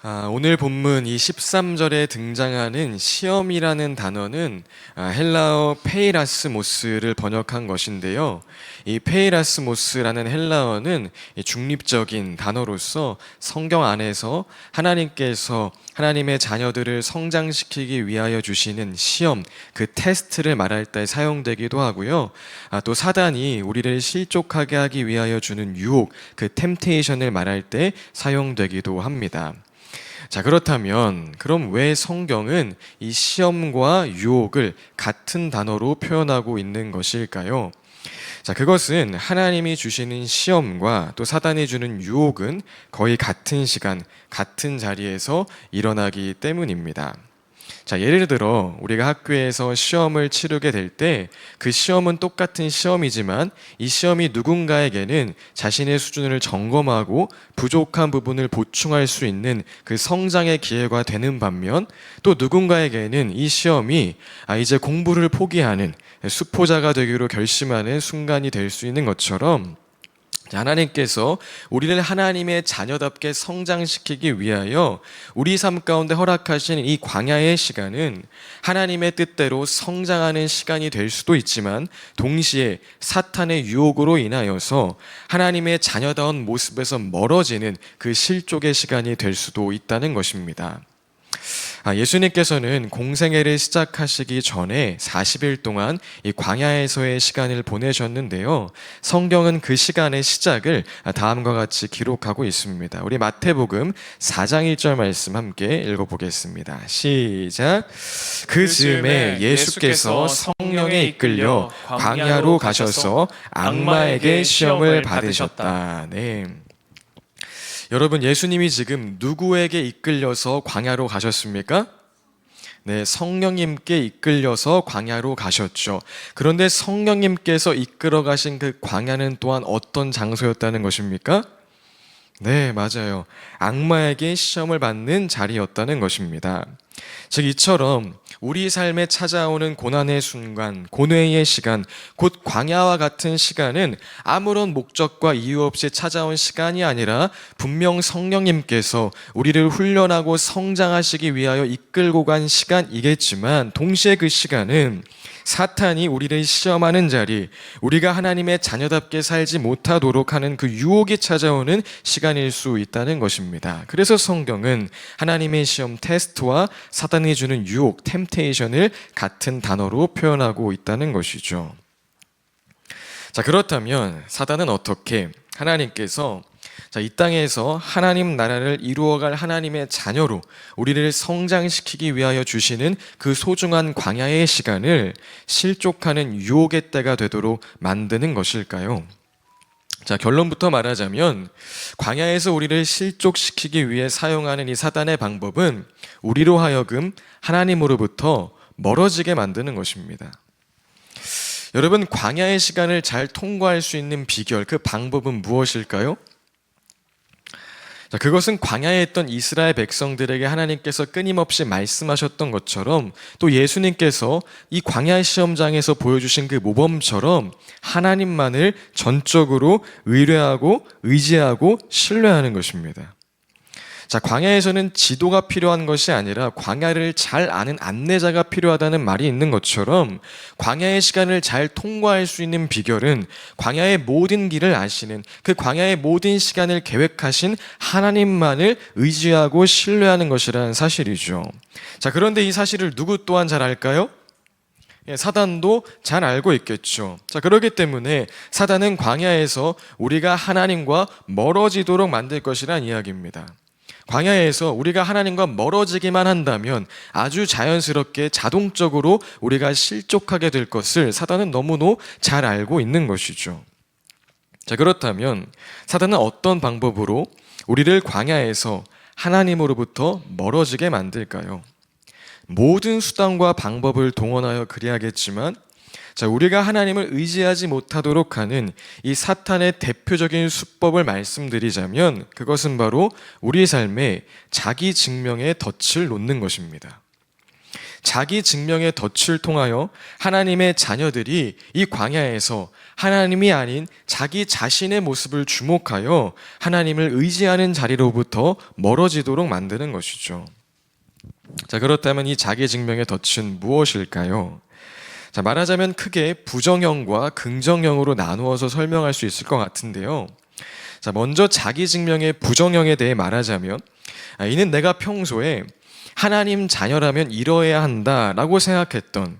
오늘 본문 이 13절에 등장하는 시험이라는 단어는 헬라어 페이라스모스를 번역한 것인데요. 이 페이라스모스라는 헬라어는 중립적인 단어로서 성경 안에서 하나님께서 하나님의 자녀들을 성장시키기 위하여 주시는 시험, 그 테스트를 말할 때 사용되기도 하고요. 또 사단이 우리를 실족하게 하기 위하여 주는 유혹, 그 템테이션을 말할 때 사용되기도 합니다. 자, 그렇다면 그럼 왜 성경은 이 시험과 유혹을 같은 단어로 표현하고 있는 것일까요? 자, 그것은 하나님이 주시는 시험과 또 사단이 주는 유혹은 거의 같은 시간, 같은 자리에서 일어나기 때문입니다. 자, 예를 들어 우리가 학교에서 시험을 치르게 될 때 그 시험은 똑같은 시험이지만 이 시험이 누군가에게는 자신의 수준을 점검하고 부족한 부분을 보충할 수 있는 그 성장의 기회가 되는 반면, 또 누군가에게는 이 시험이 이제 공부를 포기하는, 수포자가 되기로 결심하는 순간이 될 수 있는 것처럼, 하나님께서 우리를 하나님의 자녀답게 성장시키기 위하여 우리 삶 가운데 허락하신 이 광야의 시간은 하나님의 뜻대로 성장하는 시간이 될 수도 있지만, 동시에 사탄의 유혹으로 인하여서 하나님의 자녀다운 모습에서 멀어지는 그 실족의 시간이 될 수도 있다는 것입니다. 예수님께서는 공생애를 시작하시기 전에 40일 동안 이 광야에서의 시간을 보내셨는데요. 성경은 그 시간의 시작을 다음과 같이 기록하고 있습니다. 우리 마태복음 4장 1절 말씀 함께 읽어보겠습니다. 시작. 그 즈음에 예수께서 성령에 이끌려 광야로 가셔서 악마에게 시험을 받으셨다. 네. 여러분, 예수님이 지금 누구에게 이끌려서 광야로 가셨습니까? 네, 성령님께 이끌려서 광야로 가셨죠. 그런데 성령님께서 이끌어 가신 그 광야는 또한 어떤 장소였다는 것입니까? 네, 맞아요. 악마에게 시험을 받는 자리였다는 것입니다. 즉, 이처럼 우리 삶에 찾아오는 고난의 순간, 고뇌의 시간, 곧 광야와 같은 시간은 아무런 목적과 이유 없이 찾아온 시간이 아니라 분명 성령님께서 우리를 훈련하고 성장하시기 위하여 이끌고 간 시간이겠지만, 동시에 그 시간은 사탄이 우리를 시험하는 자리, 우리가 하나님의 자녀답게 살지 못하도록 하는 그 유혹이 찾아오는 시간일 수 있다는 것입니다. 그래서 성경은 하나님의 시험 테스트와 사탄이 주는 유혹 템테이션을 같은 단어로 표현하고 있다는 것이죠. 자, 그렇다면 사단은 어떻게 하나님께서 이 땅에서 하나님 나라를 이루어갈 하나님의 자녀로 우리를 성장시키기 위하여 주시는 그 소중한 광야의 시간을 실족하는 유혹의 때가 되도록 만드는 것일까요? 자, 결론부터 말하자면 광야에서 우리를 실족시키기 위해 사용하는 이 사단의 방법은 우리로 하여금 하나님으로부터 멀어지게 만드는 것입니다. 여러분, 광야의 시간을 잘 통과할 수 있는 비결, 그 방법은 무엇일까요? 자, 그것은 광야에 있던 이스라엘 백성들에게 하나님께서 끊임없이 말씀하셨던 것처럼, 또 예수님께서 이 광야 시험장에서 보여주신 그 모범처럼 하나님만을 전적으로 의뢰하고 의지하고 신뢰하는 것입니다. 자, 광야에서는 지도가 필요한 것이 아니라 광야를 잘 아는 안내자가 필요하다는 말이 있는 것처럼, 광야의 시간을 잘 통과할 수 있는 비결은 광야의 모든 길을 아시는, 그 광야의 모든 시간을 계획하신 하나님만을 의지하고 신뢰하는 것이라는 사실이죠. 자, 그런데 이 사실을 누구 또한 잘 알까요? 사단도 잘 알고 있겠죠. 자, 그렇기 때문에 사단은 광야에서 우리가 하나님과 멀어지도록 만들 것이란 이야기입니다. 광야에서 우리가 하나님과 멀어지기만 한다면 아주 자연스럽게 자동적으로 우리가 실족하게 될 것을 사단은 너무도 잘 알고 있는 것이죠. 자, 그렇다면 사단은 어떤 방법으로 우리를 광야에서 하나님으로부터 멀어지게 만들까요? 모든 수단과 방법을 동원하여 그리하겠지만, 자, 우리가 하나님을 의지하지 못하도록 하는 이 사탄의 대표적인 수법을 말씀드리자면, 그것은 바로 우리 삶에 자기 증명의 덫을 놓는 것입니다. 자기 증명의 덫을 통하여 하나님의 자녀들이 이 광야에서 하나님이 아닌 자기 자신의 모습을 주목하여 하나님을 의지하는 자리로부터 멀어지도록 만드는 것이죠. 자, 그렇다면 이 자기 증명의 덫은 무엇일까요? 자, 말하자면 크게 부정형과 긍정형으로 나누어서 설명할 수 있을 것 같은데요. 자, 먼저 자기 증명의 부정형에 대해 말하자면 이는 내가 평소에 하나님 자녀라면 이뤄야 한다라고 생각했던,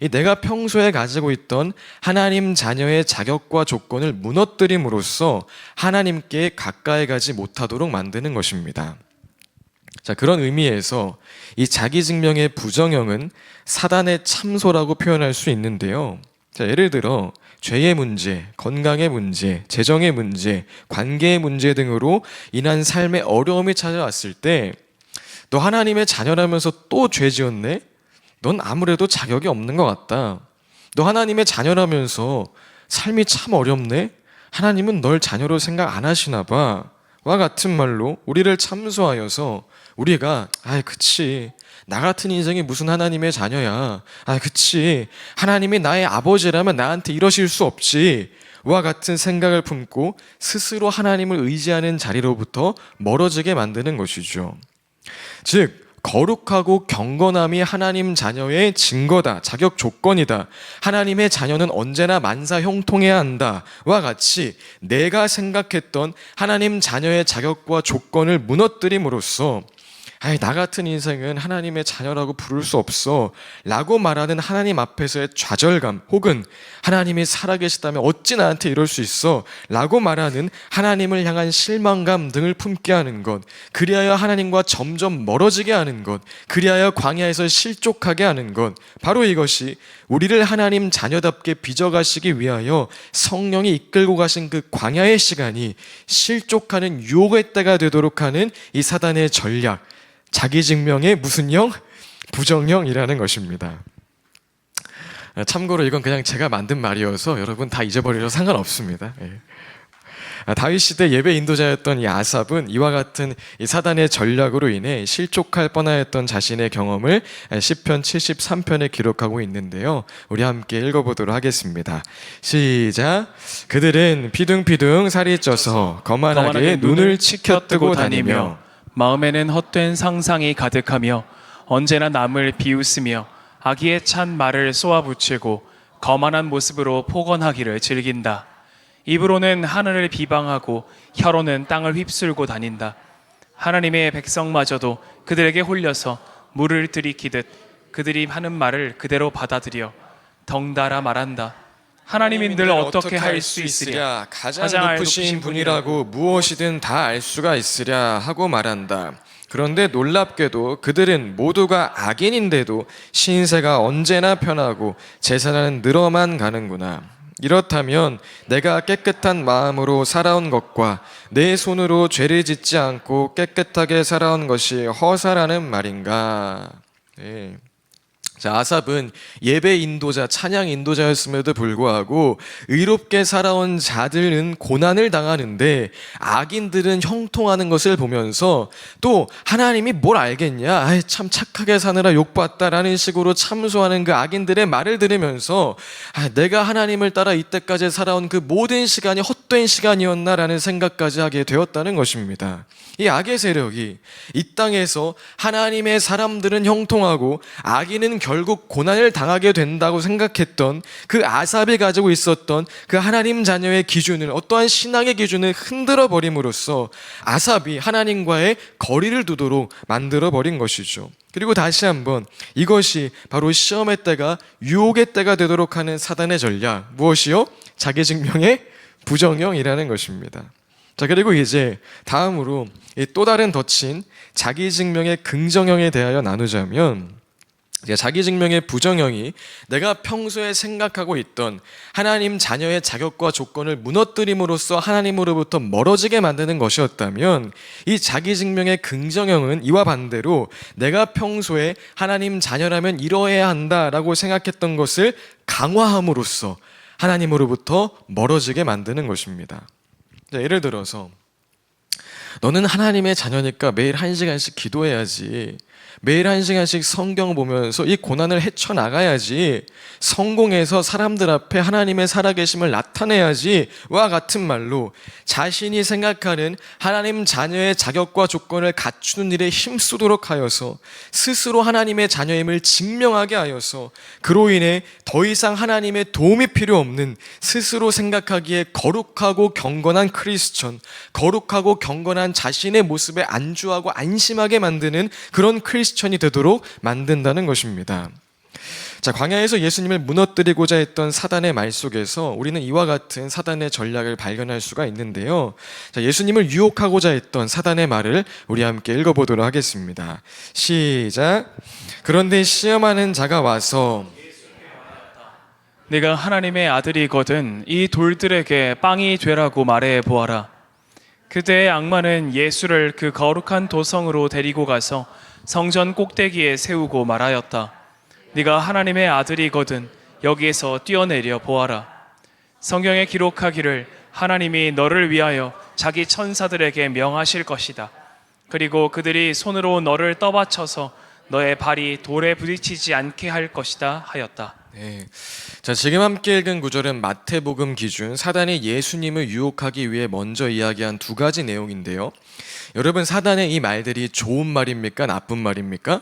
내가 평소에 가지고 있던 하나님 자녀의 자격과 조건을 무너뜨림으로써 하나님께 가까이 가지 못하도록 만드는 것입니다. 자, 그런 의미에서 이 자기 증명의 부정형은 사단의 참소라고 표현할 수 있는데요. 자, 예를 들어 죄의 문제, 건강의 문제, 재정의 문제, 관계의 문제 등으로 인한 삶의 어려움이 찾아왔을 때 너 하나님의 자녀라면서 또 죄 지었네? 넌 아무래도 자격이 없는 것 같다. 너 하나님의 자녀라면서 삶이 참 어렵네? 하나님은 널 자녀로 생각 안 하시나 봐. 와 같은 말로 우리를 참소하여서 우리가 그치, 나 같은 인생이 무슨 하나님의 자녀야. 그치, 하나님이 나의 아버지라면 나한테 이러실 수 없지. 와 같은 생각을 품고 스스로 하나님을 의지하는 자리로부터 멀어지게 만드는 것이죠. 즉 거룩하고 경건함이 하나님 자녀의 증거다, 자격 조건이다, 하나님의 자녀는 언제나 만사 형통해야 한다 와 같이 내가 생각했던 하나님 자녀의 자격과 조건을 무너뜨림으로써 나 같은 인생은 하나님의 자녀라고 부를 수 없어 라고 말하는 하나님 앞에서의 좌절감, 혹은 하나님이 살아계시다면 어찌 나한테 이럴 수 있어 라고 말하는 하나님을 향한 실망감 등을 품게 하는 것, 그리하여 하나님과 점점 멀어지게 하는 것, 그리하여 광야에서 실족하게 하는 것, 바로 이것이 우리를 하나님 자녀답게 빚어가시기 위하여 성령이 이끌고 가신 그 광야의 시간이 실족하는 유혹의 때가 되도록 하는 이 사단의 전략, 자기 증명의 무슨 형? 부정형이라는 것입니다. 참고로 이건 그냥 제가 만든 말이어서 여러분 다 잊어버리셔도 상관없습니다. 다윗 시대 예배 인도자였던 이 아삽은 이와 같은 이 사단의 전략으로 인해 실족할 뻔하였던 자신의 경험을 시편 73편에 기록하고 있는데요. 우리 함께 읽어보도록 하겠습니다. 시작. 그들은 피둥피둥 살이 쪄서 거만하게 눈을 치켜뜨고 다니며 마음에는 헛된 상상이 가득하며 언제나 남을 비웃으며 악의에 찬 말을 쏘아붙이고 거만한 모습으로 포건하기를 즐긴다. 입으로는 하늘을 비방하고 혀로는 땅을 휩쓸고 다닌다. 하나님의 백성마저도 그들에게 홀려서 물을 들이키듯 그들이 하는 말을 그대로 받아들여 덩달아 말한다. 하나님인들 어떻게 할 수 있으랴? 가장 높으신 분이라고 무엇이든 다 알 수가 있으랴 하고 말한다. 그런데 놀랍게도 그들은 모두가 악인인데도 신세가 언제나 편하고 제사는 늘어만 가는구나. 이렇다면 내가 깨끗한 마음으로 살아온 것과 내 손으로 죄를 짓지 않고 깨끗하게 살아온 것이 허사라는 말인가? 네. 자, 아삽은 예배 인도자, 찬양 인도자였음에도 불구하고 의롭게 살아온 자들은 고난을 당하는데 악인들은 형통하는 것을 보면서 또 하나님이 뭘 알겠냐, 참 착하게 사느라 욕봤다라는 식으로 참소하는 그 악인들의 말을 들으면서 내가 하나님을 따라 이때까지 살아온 그 모든 시간이 헛된 시간이었나라는 생각까지 하게 되었다는 것입니다. 이 악의 세력이 이 땅에서 하나님의 사람들은 형통하고 악인은 결국 고난을 당하게 된다고 생각했던 그 아삽이 가지고 있었던 그 하나님 자녀의 기준을, 어떠한 신앙의 기준을 흔들어 버림으로써 아삽이 하나님과의 거리를 두도록 만들어 버린 것이죠. 그리고 다시 한번 이것이 바로 시험의 때가 유혹의 때가 되도록 하는 사단의 전략, 무엇이요? 자기 증명의 부정형이라는 것입니다. 자, 그리고 이제 다음으로 또 다른 덫인 자기 증명의 긍정형에 대하여 나누자면, 자기 증명의 부정형이 내가 평소에 생각하고 있던 하나님 자녀의 자격과 조건을 무너뜨림으로써 하나님으로부터 멀어지게 만드는 것이었다면, 이 자기 증명의 긍정형은 이와 반대로 내가 평소에 하나님 자녀라면 이뤄야 한다라고 생각했던 것을 강화함으로써 하나님으로부터 멀어지게 만드는 것입니다. 예를 들어서 너는 하나님의 자녀니까 매일 1시간씩 기도해야지. 매일 1시간씩 성경 보면서 이 고난을 헤쳐나가야지, 성공해서 사람들 앞에 하나님의 살아계심을 나타내야지 와 같은 말로 자신이 생각하는 하나님 자녀의 자격과 조건을 갖추는 일에 힘쓰도록 하여서 스스로 하나님의 자녀임을 증명하게 하여서 그로 인해 더 이상 하나님의 도움이 필요 없는 스스로 생각하기에 거룩하고 경건한 크리스천, 거룩하고 경건한 자신의 모습에 안주하고 안심하게 만드는 그런 크리스천이 되도록 만든다는 것입니다. 자, 광야에서 예수님을 무너뜨리고자 했던 사단의 말 속에서 우리는 이와 같은 사단의 전략을 발견할 수가 있는데요. 자, 예수님을 유혹하고자 했던 사단의 말을 우리 함께 읽어보도록 하겠습니다. 시작. 그런데 시험하는 자가 와서 네가 하나님의 아들이거든 이 돌들에게 빵이 되라고 말해 보아라. 그때의 악마는 예수를 그 거룩한 도성으로 데리고 가서 성전 꼭대기에 세우고 말하였다. 네가 하나님의 아들이거든 여기에서 뛰어내려 보아라. 성경에 기록하기를 하나님이 너를 위하여 자기 천사들에게 명하실 것이다. 그리고 그들이 손으로 너를 떠받쳐서 너의 발이 돌에 부딪히지 않게 할 것이다 하였다. 네. 자, 지금 함께 읽은 구절은 마태복음 기준 사단이 예수님을 유혹하기 위해 먼저 이야기한 두 가지 내용인데요. 여러분, 사단의 이 말들이 좋은 말입니까? 나쁜 말입니까?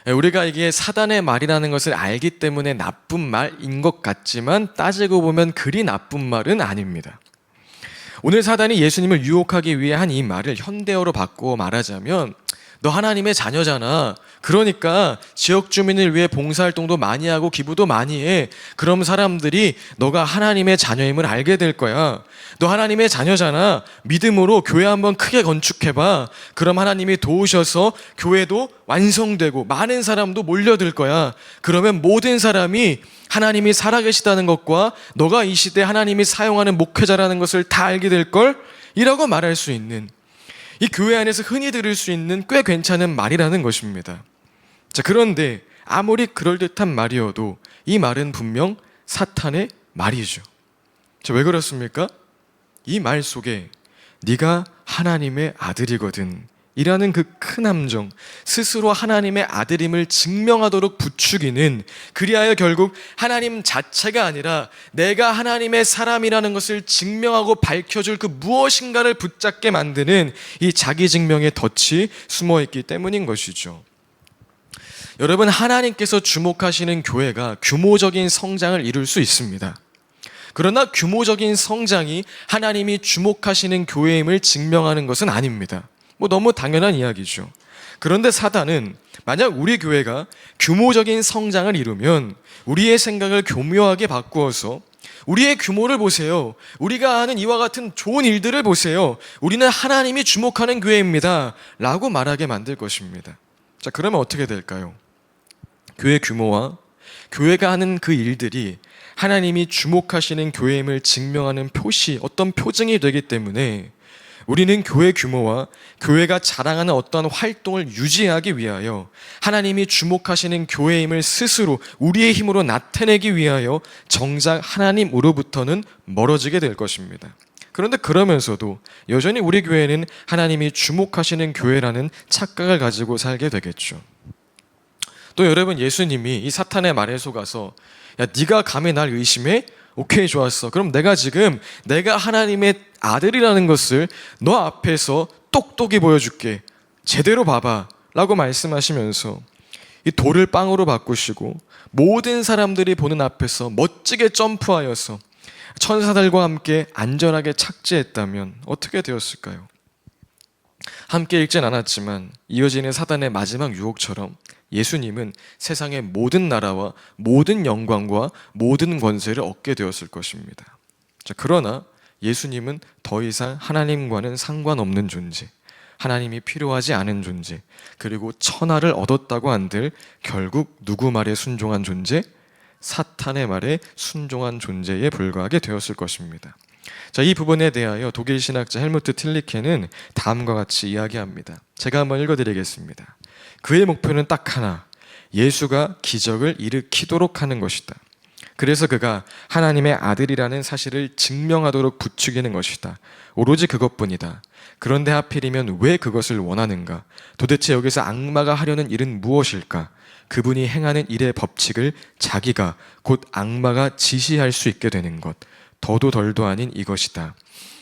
우리가 이게 사단의 말이라는 것을 알기 때문에 나쁜 말인 것 같지만 따지고 보면 그리 나쁜 말은 아닙니다. 오늘 사단이 예수님을 유혹하기 위해 한 이 말을 현대어로 바꾸어 말하자면 너 하나님의 자녀잖아. 그러니까 지역 주민을 위해 봉사활동도 많이 하고 기부도 많이 해. 그럼 사람들이 너가 하나님의 자녀임을 알게 될 거야. 너 하나님의 자녀잖아. 믿음으로 교회 한번 크게 건축해봐. 그럼 하나님이 도우셔서 교회도 완성되고 많은 사람도 몰려들 거야. 그러면 모든 사람이 하나님이 살아계시다는 것과 너가 이 시대에 하나님이 사용하는 목회자라는 것을 다 알게 될걸? 이라고 말할 수 있는, 이 교회 안에서 흔히 들을 수 있는 꽤 괜찮은 말이라는 것입니다. 자, 그런데 아무리 그럴듯한 말이어도 이 말은 분명 사탄의 말이죠. 자, 왜 그렇습니까? 이 말 속에 네가 하나님의 아들이거든 이라는 그 큰 함정, 스스로 하나님의 아들임을 증명하도록 부추기는, 그리하여 결국 하나님 자체가 아니라 내가 하나님의 사람이라는 것을 증명하고 밝혀줄 그 무엇인가를 붙잡게 만드는 이 자기 증명의 덫이 숨어있기 때문인 것이죠. 여러분, 하나님께서 주목하시는 교회가 규모적인 성장을 이룰 수 있습니다. 그러나 규모적인 성장이 하나님이 주목하시는 교회임을 증명하는 것은 아닙니다. 너무 당연한 이야기죠. 그런데 사단은 만약 우리 교회가 규모적인 성장을 이루면 우리의 생각을 교묘하게 바꾸어서 우리의 규모를 보세요. 우리가 하는 이와 같은 좋은 일들을 보세요. 우리는 하나님이 주목하는 교회입니다. 라고 말하게 만들 것입니다. 자, 그러면 어떻게 될까요? 교회 규모와 교회가 하는 그 일들이 하나님이 주목하시는 교회임을 증명하는 표시, 어떤 표징이 되기 때문에 우리는 교회 규모와 교회가 자랑하는 어떠한 활동을 유지하기 위하여 하나님이 주목하시는 교회임을 스스로 우리의 힘으로 나타내기 위하여 정작 하나님으로부터는 멀어지게 될 것입니다. 그런데 그러면서도 여전히 우리 교회는 하나님이 주목하시는 교회라는 착각을 가지고 살게 되겠죠. 또 여러분, 예수님이 이 사탄의 말에 속아서 야, 네가 감히 날 의심해? 오케이, 좋았어. 그럼 내가 하나님의 아들이라는 것을 너 앞에서 똑똑히 보여줄게. 제대로 봐봐. 라고 말씀하시면서 이 돌을 빵으로 바꾸시고 모든 사람들이 보는 앞에서 멋지게 점프하여서 천사들과 함께 안전하게 착지했다면 어떻게 되었을까요? 함께 읽진 않았지만 이어지는 사단의 마지막 유혹처럼 예수님은 세상의 모든 나라와 모든 영광과 모든 권세를 얻게 되었을 것입니다. 자, 그러나 예수님은 더 이상 하나님과는 상관없는 존재, 하나님이 필요하지 않은 존재, 그리고 천하를 얻었다고 한들 결국 누구 말에 순종한 존재? 사탄의 말에 순종한 존재에 불과하게 되었을 것입니다. 자, 이 부분에 대하여 독일 신학자 헬무트 틸리케는 다음과 같이 이야기합니다. 제가 한번 읽어드리겠습니다. 그의 목표는 딱 하나, 예수가 기적을 일으키도록 하는 것이다. 그래서 그가 하나님의 아들이라는 사실을 증명하도록 부추기는 것이다. 오로지 그것뿐이다. 그런데 하필이면 왜 그것을 원하는가? 도대체 여기서 악마가 하려는 일은 무엇일까? 그분이 행하는 일의 법칙을 자기가 곧 악마가 지시할 수 있게 되는 것, 더도 덜도 아닌 이것이다.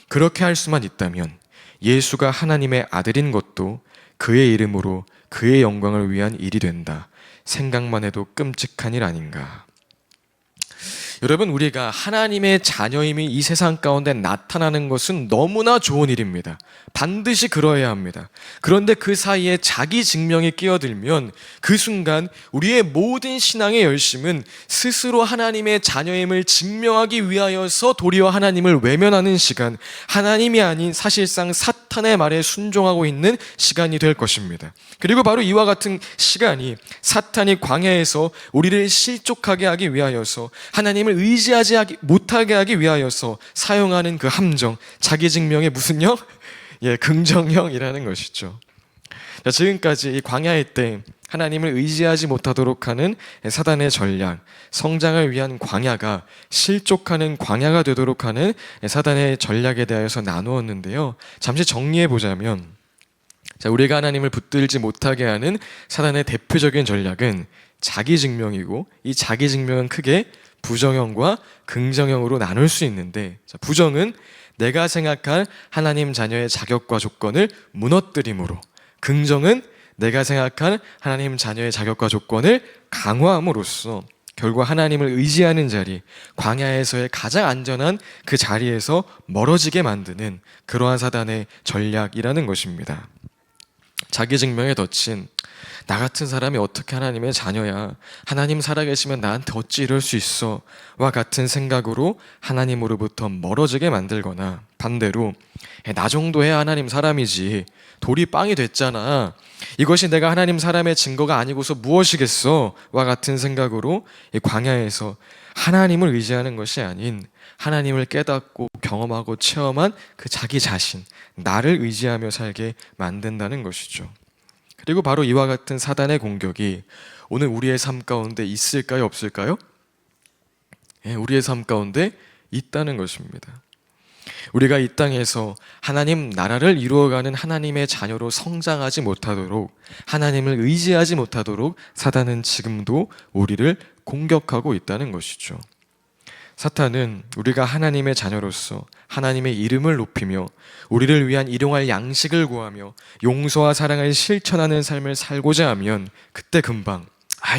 그렇게 할 수만 있다면 예수가 하나님의 아들인 것도 그의 이름으로 그의 영광을 위한 일이 된다. 생각만 해도 끔찍한 일 아닌가. 여러분, 우리가 하나님의 자녀임이 이 세상 가운데 나타나는 것은 너무나 좋은 일입니다. 반드시 그러해야 합니다. 그런데 그 사이에 자기 증명이 끼어들면 그 순간 우리의 모든 신앙의 열심은 스스로 하나님의 자녀임을 증명하기 위하여서 도리어 하나님을 외면하는 시간, 하나님이 아닌 사실상 사탄의 말에 순종하고 있는 시간이 될 것입니다. 그리고 바로 이와 같은 시간이 사탄이 광야에서 우리를 실족하게 하기 위하여서 하나님을 의지하지 못하게 하기 위하여서 사용하는 그 함정, 자기 증명의 무슨 영? 긍정형이라는 것이죠. 자, 지금까지 이 광야의 때 하나님을 의지하지 못하도록 하는 사단의 전략, 성장을 위한 광야가 실족하는 광야가 되도록 하는 사단의 전략에 대하여서 나누었는데요. 잠시 정리해 보자면, 자, 우리가 하나님을 붙들지 못하게 하는 사단의 대표적인 전략은 자기 증명이고, 이 자기 증명은 크게 부정형과 긍정형으로 나눌 수 있는데, 자, 부정은 내가 생각한 하나님 자녀의 자격과 조건을 무너뜨림으로, 긍정은 내가 생각한 하나님 자녀의 자격과 조건을 강화함으로써 결국 하나님을 의지하는 자리, 광야에서의 가장 안전한 그 자리에서 멀어지게 만드는 그러한 사단의 전략이라는 것입니다. 자기 증명에 덧친 나 같은 사람이 어떻게 하나님의 자녀야, 하나님 살아계시면 나한테 어찌 이럴 수 있어 와 같은 생각으로 하나님으로부터 멀어지게 만들거나, 반대로 나 정도 해야 하나님 사람이지, 돌이 빵이 됐잖아, 이것이 내가 하나님 사람의 증거가 아니고서 무엇이겠어 와 같은 생각으로 이 광야에서 하나님을 의지하는 것이 아닌 하나님을 깨닫고 경험하고 체험한 그 자기 자신, 나를 의지하며 살게 만든다는 것이죠. 그리고 바로 이와 같은 사단의 공격이 오늘 우리의 삶 가운데 있을까요, 없을까요? 우리의 삶 가운데 있다는 것입니다. 우리가 이 땅에서 하나님 나라를 이루어가는 하나님의 자녀로 성장하지 못하도록, 하나님을 의지하지 못하도록 사단은 지금도 우리를 공격하고 있다는 것이죠. 사탄은 우리가 하나님의 자녀로서 하나님의 이름을 높이며 우리를 위한 일용할 양식을 구하며 용서와 사랑을 실천하는 삶을 살고자 하면 그때 금방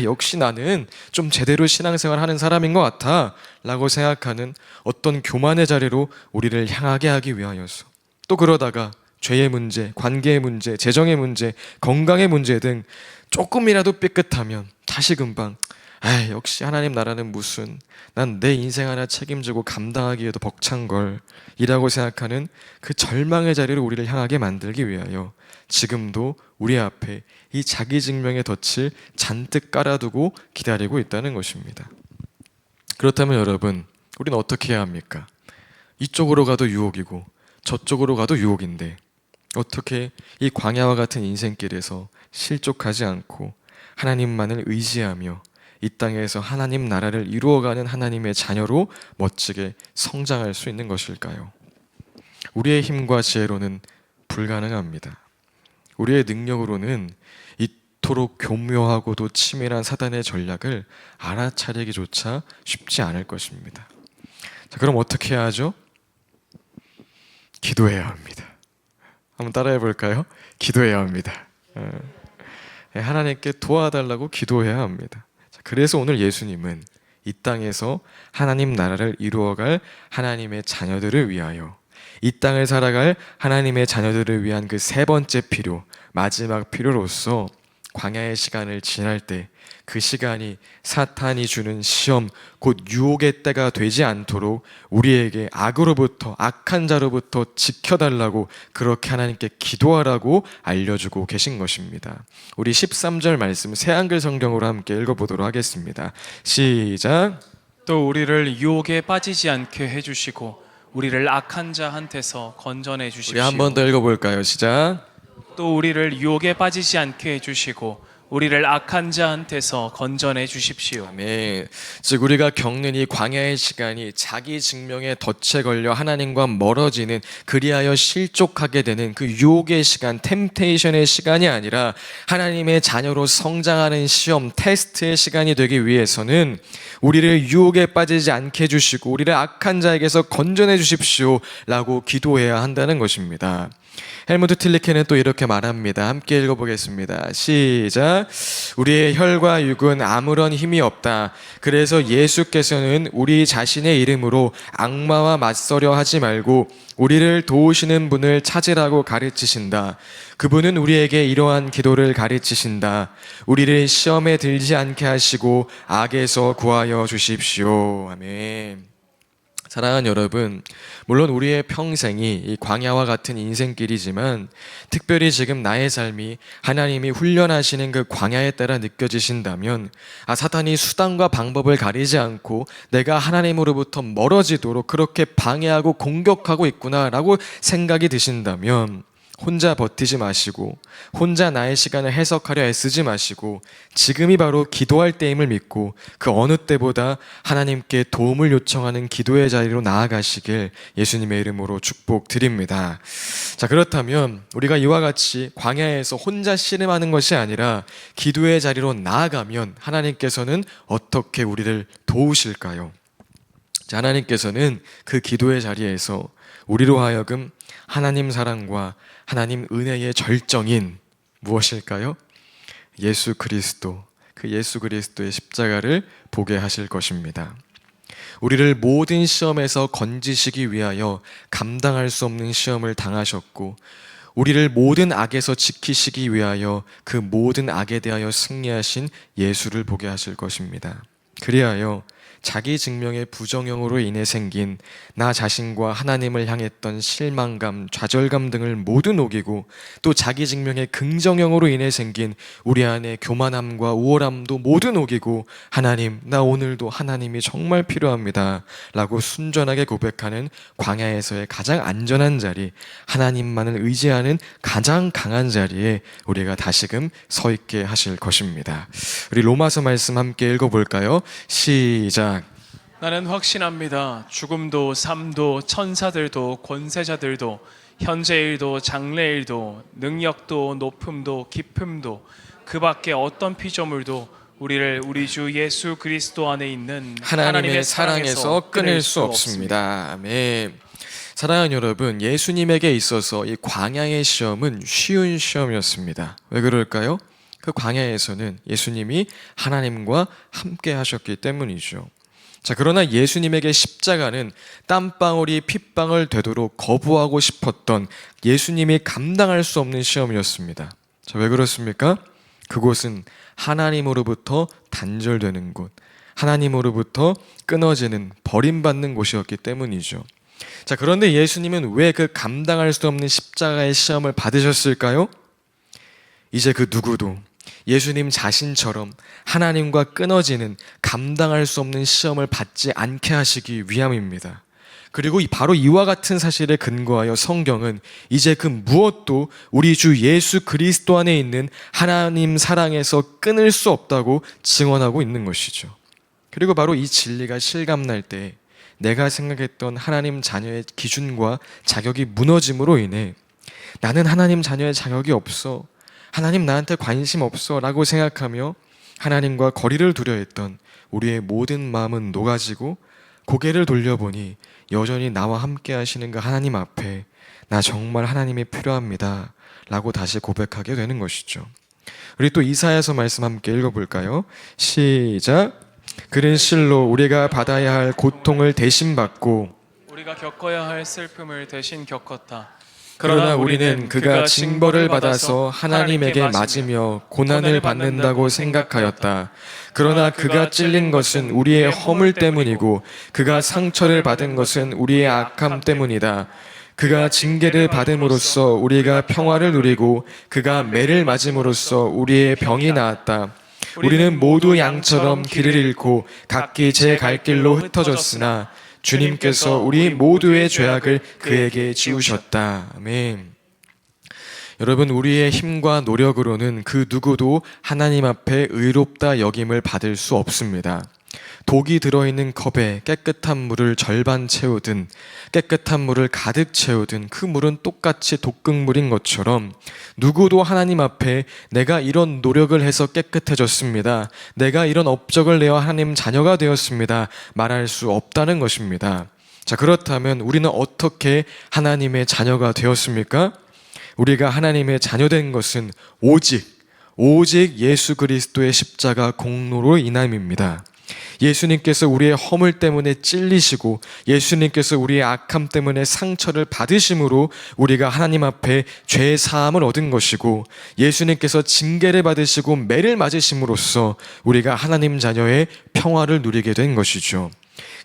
역시 나는 좀 제대로 신앙생활 하는 사람인 것 같아 라고 생각하는 어떤 교만의 자리로 우리를 향하게 하기 위하여서, 또 그러다가 죄의 문제, 관계의 문제, 재정의 문제, 건강의 문제 등 조금이라도 삐끗하면 다시 금방 역시 하나님 나라는 무슨, 난 내 인생 하나 책임지고 감당하기에도 벅찬걸 이라고 생각하는 그 절망의 자리로 우리를 향하게 만들기 위하여 지금도 우리 앞에 이 자기 증명의 덫을 잔뜩 깔아두고 기다리고 있다는 것입니다. 그렇다면 여러분, 우리는 어떻게 해야 합니까? 이쪽으로 가도 유혹이고 저쪽으로 가도 유혹인데 어떻게 이 광야와 같은 인생길에서 실족하지 않고 하나님만을 의지하며 이 땅에서 하나님 나라를 이루어가는 하나님의 자녀로 멋지게 성장할 수 있는 것일까요? 우리의 힘과 지혜로는 불가능합니다. 우리의 능력으로는 이토록 교묘하고도 치밀한 사단의 전략을 알아차리기조차 쉽지 않을 것입니다. 자, 그럼 어떻게 해야 하죠? 기도해야 합니다. 한번 따라해 볼까요? 기도해야 합니다. 하나님께 도와달라고 기도해야 합니다. 그래서 오늘 예수님은 이 땅에서 하나님 나라를 이루어갈 하나님의 자녀들을 위하여, 이 땅을 살아갈 하나님의 자녀들을 위한 그 세 번째 필요, 마지막 필요로서 광야의 시간을 지날 때 그 시간이 사탄이 주는 시험, 곧 유혹의 때가 되지 않도록 우리에게 악으로부터, 악한 자로부터 지켜달라고 그렇게 하나님께 기도하라고 알려주고 계신 것입니다. 우리 13절 말씀 새한글 성경으로 함께 읽어보도록 하겠습니다. 시작. 또 우리를 유혹에 빠지지 않게 해주시고 우리를 악한 자한테서 건져내 주십시오. 우리 한 번 더 읽어볼까요? 시작. 또 우리를 유혹에 빠지지 않게 해주시고 우리를 악한 자한테서 건져내 주십시오. 아멘. 즉 우리가 겪는 이 광야의 시간이 자기 증명에 덫에 걸려 하나님과 멀어지는, 그리하여 실족하게 되는 그 유혹의 시간, 템테이션의 시간이 아니라 하나님의 자녀로 성장하는 시험, 테스트의 시간이 되기 위해서는 우리를 유혹에 빠지지 않게 해주시고 우리를 악한 자에게서 건져내 주십시오 라고 기도해야 한다는 것입니다. 헬무트 틸리케는 또 이렇게 말합니다. 함께 읽어보겠습니다. 시작. 우리의 혈과 육은 아무런 힘이 없다. 그래서 예수께서는 우리 자신의 이름으로 악마와 맞서려 하지 말고 우리를 도우시는 분을 찾으라고 가르치신다. 그분은 우리에게 이러한 기도를 가르치신다. 우리를 시험에 들지 않게 하시고 악에서 구하여 주십시오. 아멘. 사랑하는 여러분, 물론 우리의 평생이 이 광야와 같은 인생길이지만 특별히 지금 나의 삶이 하나님이 훈련하시는 그 광야에 따라 느껴지신다면, 사탄이 수단과 방법을 가리지 않고 내가 하나님으로부터 멀어지도록 그렇게 방해하고 공격하고 있구나라고 생각이 드신다면 혼자 버티지 마시고 혼자 나의 시간을 해석하려 애쓰지 마시고 지금이 바로 기도할 때임을 믿고 그 어느 때보다 하나님께 도움을 요청하는 기도의 자리로 나아가시길 예수님의 이름으로 축복드립니다. 자, 그렇다면 우리가 이와 같이 광야에서 혼자 씨름하는 것이 아니라 기도의 자리로 나아가면 하나님께서는 어떻게 우리를 도우실까요? 자, 하나님께서는 그 기도의 자리에서 우리로 하여금 하나님 사랑과 하나님 은혜의 절정인 무엇일까요? 예수 그리스도, 그 예수 그리스도의 십자가를 보게 하실 것입니다. 우리를 모든 시험에서 건지시기 위하여 감당할 수 없는 시험을 당하셨고 우리를 모든 악에서 지키시기 위하여 그 모든 악에 대하여 승리하신 예수를 보게 하실 것입니다. 그리하여 자기 증명의 부정형으로 인해 생긴 나 자신과 하나님을 향했던 실망감, 좌절감 등을 모두 녹이고 또 자기 증명의 긍정형으로 인해 생긴 우리 안의 교만함과 우월함도 모두 녹이고 하나님, 나 오늘도 하나님이 정말 필요합니다 라고 순전하게 고백하는 광야에서의 가장 안전한 자리, 하나님만을 의지하는 가장 강한 자리에 우리가 다시금 서 있게 하실 것입니다. 우리 로마서 말씀 함께 읽어볼까요? 시작. 나는 확신합니다. 죽음도 삶도 천사들도 권세자들도 현재일도 장래일도 능력도 높음도 깊음도 그 밖에 어떤 피조물도 우리를 우리 주 예수 그리스도 안에 있는 하나님의 사랑에서 끊을 수 없습니다. 아멘. 사랑하는 여러분, 예수님에게 있어서 이 광야의 시험은 쉬운 시험이었습니다. 왜 그럴까요? 그 광야에서는 예수님이 하나님과 함께 하셨기 때문이죠. 자, 그러나 예수님에게 십자가는 땀방울이 핏방울 되도록 거부하고 싶었던 예수님이 감당할 수 없는 시험이었습니다. 자, 왜 그렇습니까? 그곳은 하나님으로부터 단절되는 곳, 하나님으로부터 끊어지는, 버림받는 곳이었기 때문이죠. 자, 그런데 예수님은 왜 그 감당할 수 없는 십자가의 시험을 받으셨을까요? 이제 그 누구도 예수님 자신처럼 하나님과 끊어지는 감당할 수 없는 시험을 받지 않게 하시기 위함입니다. 그리고 바로 이와 같은 사실에 근거하여 성경은 이제 그 무엇도 우리 주 예수 그리스도 안에 있는 하나님 사랑에서 끊을 수 없다고 증언하고 있는 것이죠. 그리고 바로 이 진리가 실감날 때 내가 생각했던 하나님 자녀의 기준과 자격이 무너짐으로 인해 나는 하나님 자녀의 자격이 없어, 하나님 나한테 관심 없어 라고 생각하며 하나님과 거리를 두려 했던 우리의 모든 마음은 녹아지고 고개를 돌려보니 여전히 나와 함께 하시는 그 하나님 앞에 나 정말 하나님이 필요합니다 라고 다시 고백하게 되는 것이죠. 우리 또 이사야서 말씀 함께 읽어볼까요? 시작. 그는 실로 우리가 받아야 할 고통을 대신 받고 우리가 겪어야 할 슬픔을 대신 겪었다. 그러나 우리는 그가 징벌을 받아서 하나님에게 맞으며 고난을 받는다고 생각하였다. 그러나 그가 찔린 것은 우리의 허물 때문이고 그가 상처를 받은 것은 우리의 악함 때문이다. 그가 징계를 받음으로써 우리가 평화를 누리고 그가 매를 맞음으로써 우리의 병이 나았다. 우리는 모두 양처럼 길을 잃고 각기 제 갈 길로 흩어졌으나 주님께서 우리 모두의 죄악을 그에게 지우셨다. 아멘. 여러분, 우리의 힘과 노력으로는 그 누구도 하나님 앞에 의롭다 여김을 받을 수 없습니다. 독이 들어있는 컵에 깨끗한 물을 절반 채우든 깨끗한 물을 가득 채우든 그 물은 똑같이 독극물인 것처럼 누구도 하나님 앞에 내가 이런 노력을 해서 깨끗해졌습니다, 내가 이런 업적을 내어 하나님 자녀가 되었습니다 말할 수 없다는 것입니다. 자, 그렇다면 우리는 어떻게 하나님의 자녀가 되었습니까? 우리가 하나님의 자녀된 것은 오직 예수 그리스도의 십자가 공로로 인함입니다. 예수님께서 우리의 허물 때문에 찔리시고 예수님께서 우리의 악함 때문에 상처를 받으심으로 우리가 하나님 앞에 죄 사함을 얻은 것이고, 예수님께서 징계를 받으시고 매를 맞으심으로써 우리가 하나님 자녀의 평화를 누리게 된 것이죠.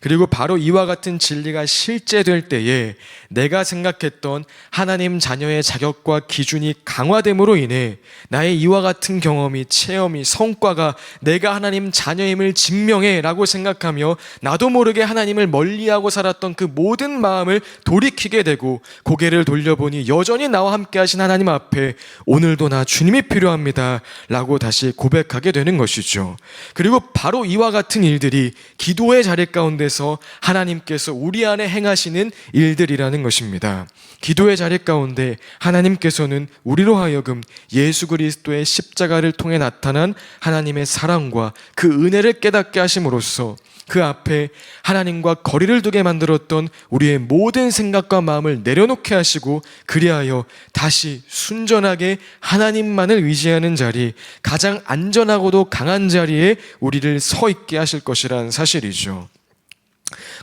그리고 바로 이와 같은 진리가 실제될 때에 내가 생각했던 하나님 자녀의 자격과 기준이 강화됨으로 인해 나의 이와 같은 경험이, 체험이, 성과가 내가 하나님 자녀임을 증명해 라고 생각하며 나도 모르게 하나님을 멀리하고 살았던 그 모든 마음을 돌이키게 되고 고개를 돌려보니 여전히 나와 함께 하신 하나님 앞에 오늘도 나 주님이 필요합니다 라고 다시 고백하게 되는 것이죠. 그리고 바로 이와 같은 일들이 기도의 자리 가운데서 하나님께서 우리 안에 행하시는 일들이라는 것입니다. 기도의 자리 가운데 하나님께서는 우리로 하여금 예수 그리스도의 십자가를 통해 나타난 하나님의 사랑과 그 은혜를 깨닫게 하심으로써 그 앞에 하나님과 거리를 두게 만들었던 우리의 모든 생각과 마음을 내려놓게 하시고, 그리하여 다시 순전하게 하나님만을 의지하는 자리, 가장 안전하고도 강한 자리에 우리를 서 있게 하실 것이라는 사실이죠.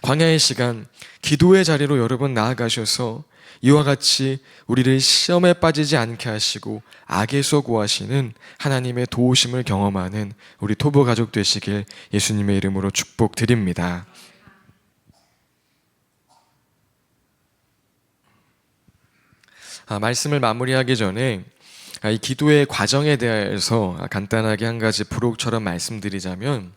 광야의 시간, 기도의 자리로 여러분 나아가셔서 이와 같이 우리를 시험에 빠지지 않게 하시고 악에서 구하시는 하나님의 도우심을 경험하는 우리 토부 가족 되시길 예수님의 이름으로 축복드립니다. 말씀을 마무리하기 전에 이 기도의 과정에 대해서 간단하게 한 가지 부록처럼 말씀드리자면,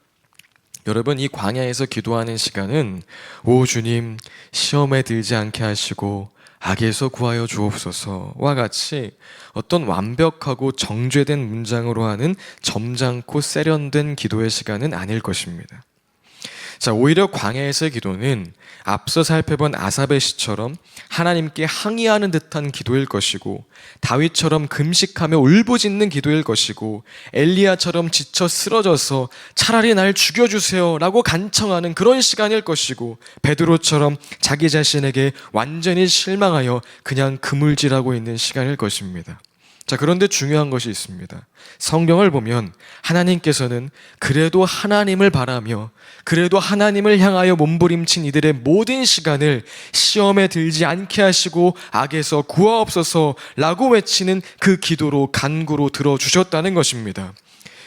여러분, 이 광야에서 기도하는 시간은 오 주님 시험에 들지 않게 하시고 악에서 구하여 주옵소서와 같이 어떤 완벽하고 정죄된 문장으로 하는 점잖고 세련된 기도의 시간은 아닐 것입니다. 자, 오히려 광야에서의 기도는 앞서 살펴본 아삽의 시처럼 하나님께 항의하는 듯한 기도일 것이고, 다윗처럼 금식하며 울부짖는 기도일 것이고, 엘리야처럼 지쳐 쓰러져서 차라리 날 죽여주세요 라고 간청하는 그런 시간일 것이고, 베드로처럼 자기 자신에게 완전히 실망하여 그냥 그물질하고 있는 시간일 것입니다. 자, 그런데 중요한 것이 있습니다. 성경을 보면 하나님께서는 그래도 하나님을 바라며 그래도 하나님을 향하여 몸부림친 이들의 모든 시간을 시험에 들지 않게 하시고 악에서 구하옵소서 라고 외치는 그 기도로 간구로 들어주셨다는 것입니다.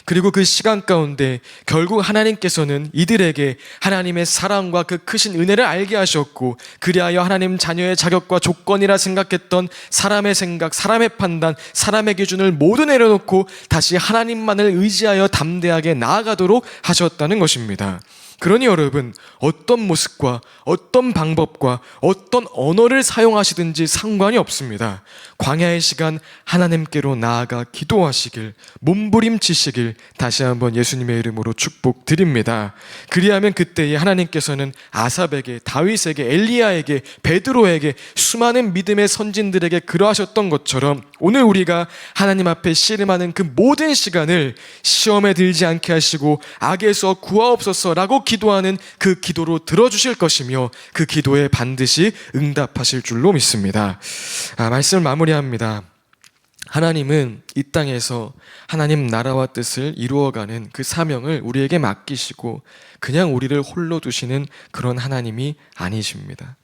그리고 그 시간 가운데 결국 하나님께서는 이들에게 하나님의 사랑과 그 크신 은혜를 알게 하셨고, 그리하여 하나님 자녀의 자격과 조건이라 생각했던 사람의 생각, 사람의 판단, 사람의 기준을 모두 내려놓고 다시 하나님만을 의지하여 담대하게 나아가도록 하셨다는 것입니다. 그러니 여러분, 어떤 모습과 어떤 방법과 어떤 언어를 사용하시든지 상관이 없습니다. 광야의 시간 하나님께로 나아가 기도하시길, 몸부림치시길 다시 한번 예수님의 이름으로 축복드립니다. 그리하면 그때에 하나님께서는 아삽에게, 다윗에게, 엘리야에게, 베드로에게, 수많은 믿음의 선진들에게 그러하셨던 것처럼 오늘 우리가 하나님 앞에 씨름하는 그 모든 시간을 시험에 들지 않게 하시고 악에서 구하옵소서라고 기도하는 그 기도로 들어주실 것이며 그 기도에 반드시 응답하실 줄로 믿습니다. 말씀을 마무리합니다. 하나님은 이 땅에서 하나님 나라와 뜻을 이루어가는 그 사명을 우리에게 맡기시고 그냥 우리를 홀로 두시는 그런 하나님이 아니십니다.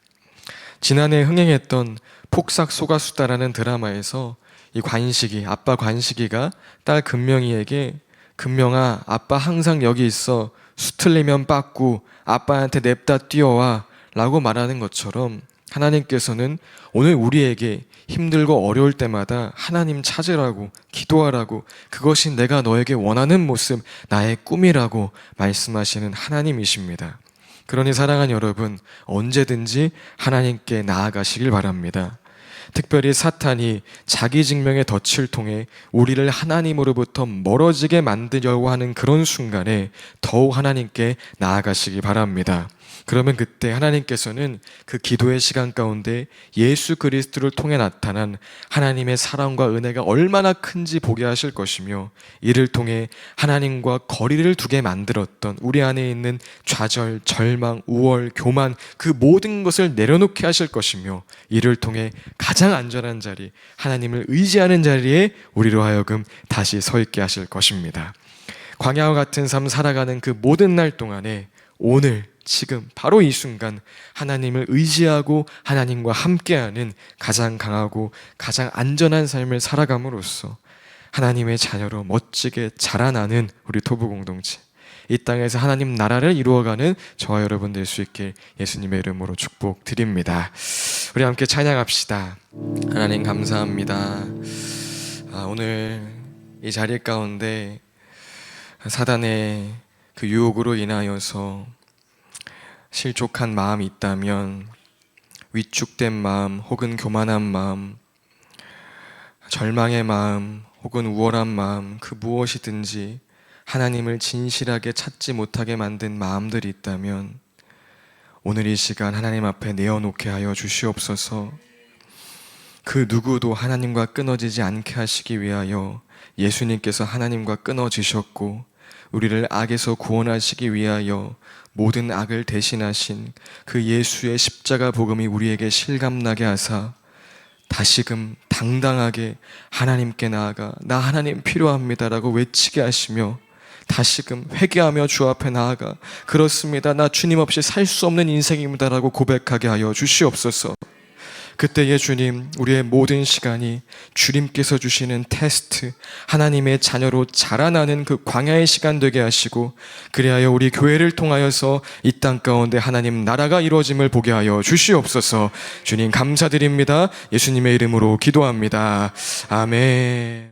지난해 흥행했던 폭삭 속았수다라는 드라마에서 이 관식이, 아빠 관식이가 딸 금명이에게 금명아, 아빠 항상 여기 있어. 수틀리면 빠꾸 아빠한테 냅다 뛰어와 라고 말하는 것처럼 하나님께서는 오늘 우리에게 힘들고 어려울 때마다 하나님 찾으라고, 기도하라고, 그것이 내가 너에게 원하는 모습, 나의 꿈이라고 말씀하시는 하나님이십니다. 그러니 사랑하는 여러분, 언제든지 하나님께 나아가시길 바랍니다. 특별히 사탄이 자기 증명의 덫을 통해 우리를 하나님으로부터 멀어지게 만들려고 하는 그런 순간에 더욱 하나님께 나아가시기 바랍니다. 그러면 그때 하나님께서는 그 기도의 시간 가운데 예수 그리스도를 통해 나타난 하나님의 사랑과 은혜가 얼마나 큰지 보게 하실 것이며, 이를 통해 하나님과 거리를 두게 만들었던 우리 안에 있는 좌절, 절망, 우월, 교만, 그 모든 것을 내려놓게 하실 것이며, 이를 통해 가장 안전한 자리, 하나님을 의지하는 자리에 우리로 하여금 다시 서 있게 하실 것입니다. 광야와 같은 삶 살아가는 그 모든 날 동안에 오늘 지금 바로 이 순간 하나님을 의지하고 하나님과 함께하는 가장 강하고 가장 안전한 삶을 살아감으로써 하나님의 자녀로 멋지게 자라나는 우리 토부 공동체, 이 땅에서 하나님 나라를 이루어가는 저와 여러분 될 수 있길 예수님의 이름으로 축복드립니다. 우리 함께 찬양합시다. 하나님 감사합니다. 오늘 이 자리 가운데 사단의 그 유혹으로 인하여서 실족한 마음이 있다면, 위축된 마음 혹은 교만한 마음, 절망의 마음 혹은 우월한 마음, 그 무엇이든지 하나님을 진실하게 찾지 못하게 만든 마음들이 있다면 오늘 이 시간 하나님 앞에 내어놓게 하여 주시옵소서. 그 누구도 하나님과 끊어지지 않게 하시기 위하여 예수님께서 하나님과 끊어지셨고, 우리를 악에서 구원하시기 위하여 모든 악을 대신하신 그 예수의 십자가 복음이 우리에게 실감나게 하사 다시금 당당하게 하나님께 나아가 나 하나님 필요합니다라고 외치게 하시며, 다시금 회개하며 주 앞에 나아가 그렇습니다, 나 주님 없이 살 수 없는 인생입니다라고 고백하게 하여 주시옵소서. 그때의 주님, 우리의 모든 시간이 주님께서 주시는 테스트, 하나님의 자녀로 자라나는 그 광야의 시간 되게 하시고, 그리하여 우리 교회를 통하여서 이 땅 가운데 하나님 나라가 이루어짐을 보게 하여 주시옵소서. 주님 감사드립니다. 예수님의 이름으로 기도합니다. 아멘.